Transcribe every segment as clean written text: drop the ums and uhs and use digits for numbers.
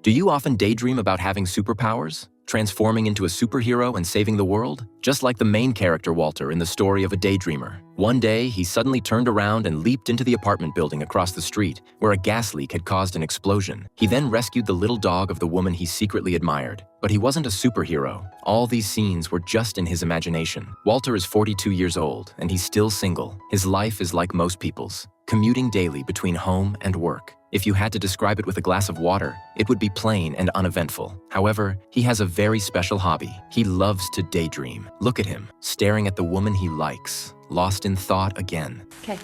Do you often daydream about having superpowers? Transforming into a superhero and saving the world? Just like the main character Walter in the story of a daydreamer. One day, he suddenly turned around and leaped into the apartment building across the street, where a gas leak had caused an explosion. He then rescued the little dog of the woman he secretly admired. But he wasn't a superhero. All these scenes were just in his imagination. Walter is 42 years old, and he's still single. His life is like most people's, commuting daily between home and work. If you had to describe it with a glass of water, it would be plain and uneventful. However, he has a very special hobby. He loves to daydream. Look at him, staring at the woman he likes, lost in thought again. Okay.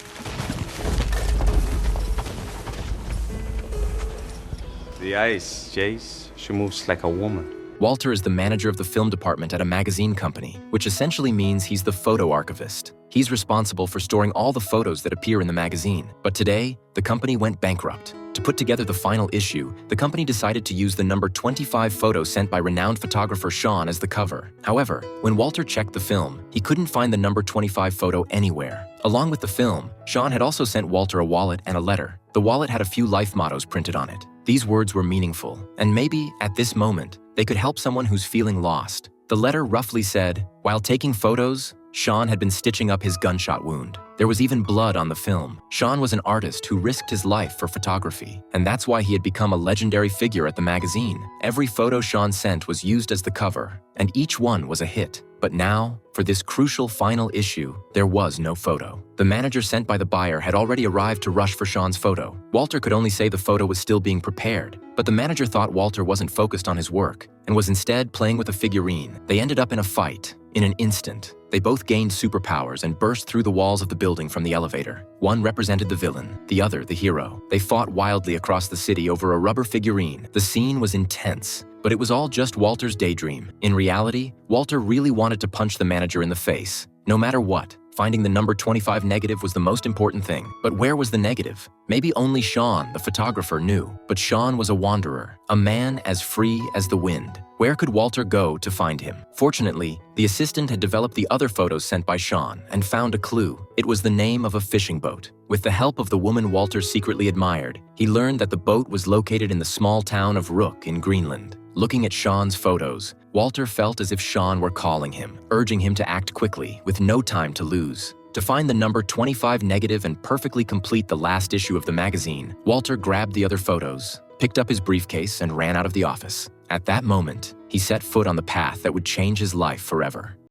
The ice, Jace. She moves like a woman. Walter is the manager of the film department at a magazine company, which essentially means he's the photo archivist. He's responsible for storing all the photos that appear in the magazine. But today, the company went bankrupt. To put together the final issue, the company decided to use the number 25 photo sent by renowned photographer Sean as the cover. However, when Walter checked the film, he couldn't find the number 25 photo anywhere. Along with the film, Sean had also sent Walter a wallet and a letter. The wallet had a few life mottos printed on it. These words were meaningful, and maybe, at this moment, they could help someone who's feeling lost. The letter roughly said, while taking photos, Sean had been stitching up his gunshot wound. There was even blood on the film. Sean was an artist who risked his life for photography, and that's why he had become a legendary figure at the magazine. Every photo Sean sent was used as the cover, and each one was a hit. But now, for this crucial final issue, there was no photo. The manager sent by the buyer had already arrived to rush for Sean's photo. Walter could only say the photo was still being prepared, but the manager thought Walter wasn't focused on his work and was instead playing with a figurine. They ended up in a fight. In an instant, they both gained superpowers and burst through the walls of the building from the elevator. One represented the villain, the other the hero. They fought wildly across the city over a rubber figurine. The scene was intense, but it was all just Walter's daydream. In reality, Walter really wanted to punch the manager in the face. No matter what, finding the number 25 negative was the most important thing. But where was the negative? Maybe only Sean, the photographer, knew. But Sean was a wanderer, a man as free as the wind. Where could Walter go to find him? Fortunately, the assistant had developed the other photos sent by Sean and found a clue. It was the name of a fishing boat. With the help of the woman Walter secretly admired, he learned that the boat was located in the small town of Rook in Greenland. Looking at Sean's photos, Walter felt as if Sean were calling him, urging him to act quickly, with no time to lose. To find the number 25 negative and perfectly complete the last issue of the magazine, Walter grabbed the other photos, picked up his briefcase, and ran out of the office. At that moment, he set foot on the path that would change his life forever.